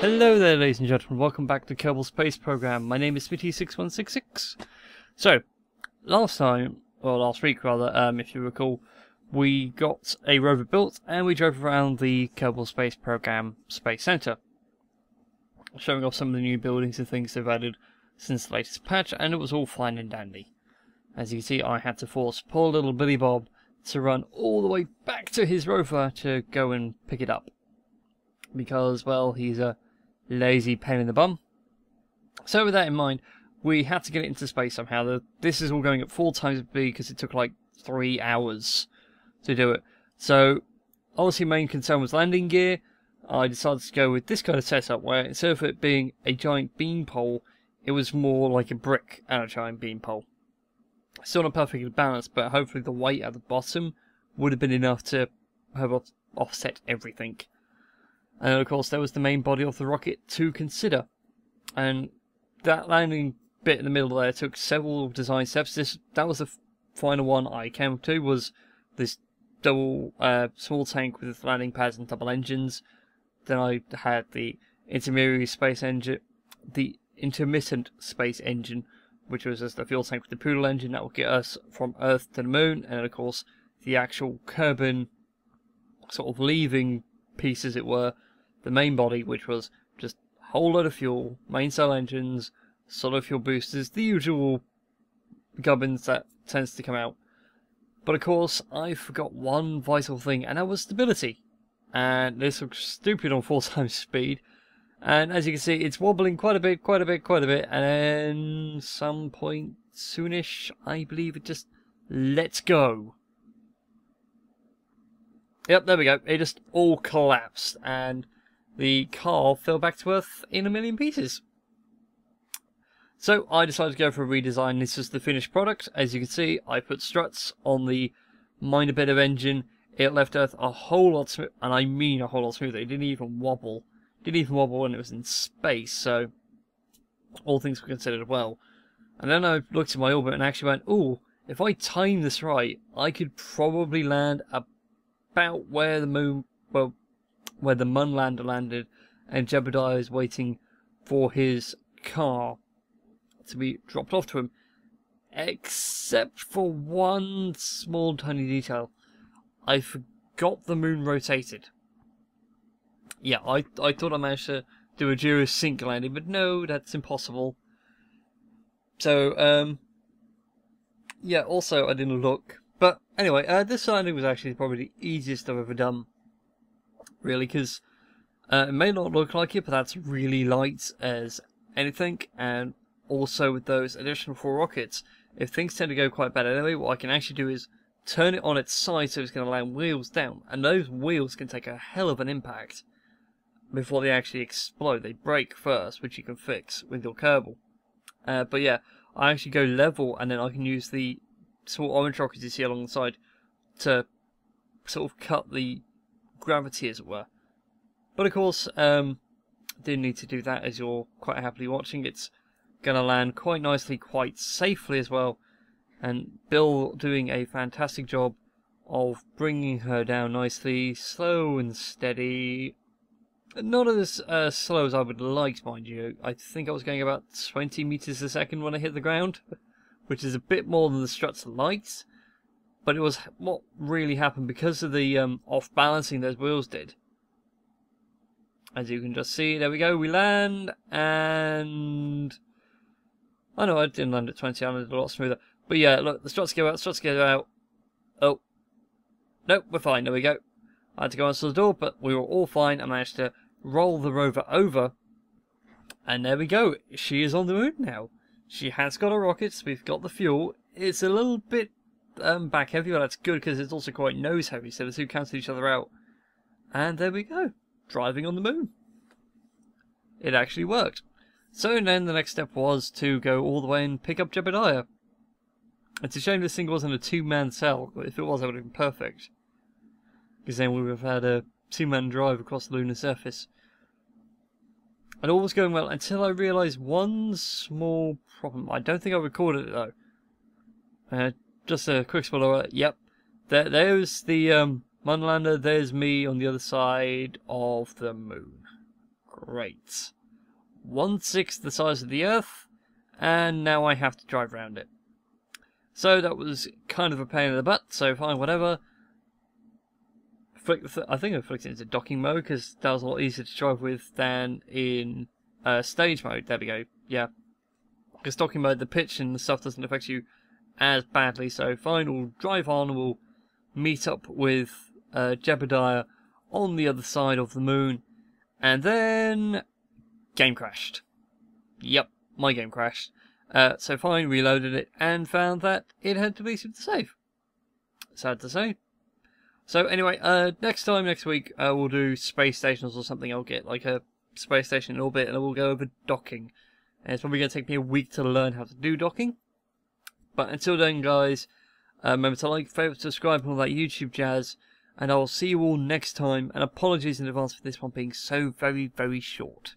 Hello there, ladies and gentlemen. Welcome back to Kerbal Space Program. My name is Smitty6166. So, last week rather, if you recall, we got a rover built and we drove around the Kerbal Space Program Space Center, showing off some of the new buildings and things they've added since the latest patch, and it was all fine and dandy. As you can see, I had to force poor little Billy Bob to run all the way back to his rover to go and pick it up, because, well, he's a lazy pain in the bum. So with that in mind, we had to get it into space somehow. This is all going at 4 times speed because it took like 3 hours to do it. So obviously main concern was landing gear. I decided to go with this kind of setup where instead of it being a giant beanpole, it was more like a brick and a giant beanpole. Still not perfectly balanced, but hopefully the weight at the bottom would have been enough to have offset everything. And of course there was the main body of the rocket to consider. And that landing bit in the middle there took several design steps. That was the final one I came up to, was this double small tank with landing pads and double engines. Then I had the intermediate space engine, the intermittent space engine, which was just the fuel tank with the poodle engine that will get us from Earth to the moon. And of course the actual Kerbal sort of leaving piece, as it were, the main body, which was just a whole load of fuel, main cell engines, solid fuel boosters, the usual gubbins that tends to come out. But of course, I forgot one vital thing, and that was stability. And this looks stupid on 4 times speed. And as you can see, it's wobbling quite a bit, and then some point soonish, I believe it just lets go. Yep, there we go. It just all collapsed, and the car fell back to Earth in a million pieces. So I decided to go for a redesign. This is the finished product. As you can see, I put struts on the minor bit of engine. It left Earth a whole lot smoother, and I mean a whole lot smoother. It didn't even wobble. It didn't even wobble when it was in space, so all things were considered well. And then I looked at my orbit and actually went, ooh, if I time this right, I could probably land about where the moon, well, where the Mun lander landed, and Jebediah is waiting for his car to be dropped off to him. Except for one small tiny detail. I forgot the moon rotated. Yeah, I thought I managed to do a gyro sync landing, but no, that's impossible. So, yeah, also I didn't look. But anyway, this landing was actually probably the easiest I've ever done. Really, because it may not look like it, but that's really light as anything. And also with those additional 4 rockets, if things tend to go quite bad anyway, what I can actually do is turn it on its side so it's going to land wheels down. And those wheels can take a hell of an impact before they actually explode. They break first, which you can fix with your Kerbal. But yeah, I actually go level, and then I can use the small orange rockets you see along the side to sort of cut the gravity, as it were. But of course, didn't need to do that, as you're quite happily watching. It's going to land quite nicely, quite safely as well. And Bill doing a fantastic job of bringing her down nicely, slow and steady. Not as slow as I would like, mind you. I think I was going about 20 meters a second when I hit the ground, which is a bit more than the struts liked. But it was what really happened because of the off-balancing those wheels did. As you can just see, there we go, we land, and I know I didn't land at 20, I landed a lot smoother. But yeah, look, the struts go out, Oh, nope, we're fine, there we go. I had to go answer the door, but we were all fine. I managed to roll the rover over, and there we go. She is on the moon now. She has got her rockets, we've got the fuel. It's a little bit back heavy, but that's good because it's also quite nose heavy, so the two cancel each other out. And there we go, driving on the moon. It actually worked. So then the next step was to go all the way and pick up Jebediah. It's a shame this thing wasn't a 2-man cell, but if it was, that would have been perfect. Because then we would have had a 2-man drive across the lunar surface. And all was going well until I realised one small problem. I don't think I recorded it though. Just a quick spoiler. Yep, there's the Mun lander. There's me on the other side of the moon. Great. 1/6 the size of the Earth, and now I have to drive around it. So that was kind of a pain in the butt, so fine, whatever. I think I flicked it into docking mode, because that was a lot easier to drive with than in stage mode. There we go, yeah. Because docking mode, the pitch and the stuff doesn't affect you as badly, so fine, we'll drive on, we'll meet up with Jebediah on the other side of the moon, and then game crashed. Yep, my game crashed. So fine, reloaded it and found that it had deleted the save. Sad to say. So anyway, next week, we'll do space stations or something. I'll get like a space station in orbit and we'll go over docking. And it's probably going to take me a week to learn how to do docking. But until then, guys, remember to like, favourite, subscribe, and all that YouTube jazz. And I will see you all next time. And apologies in advance for this one being so very, very short.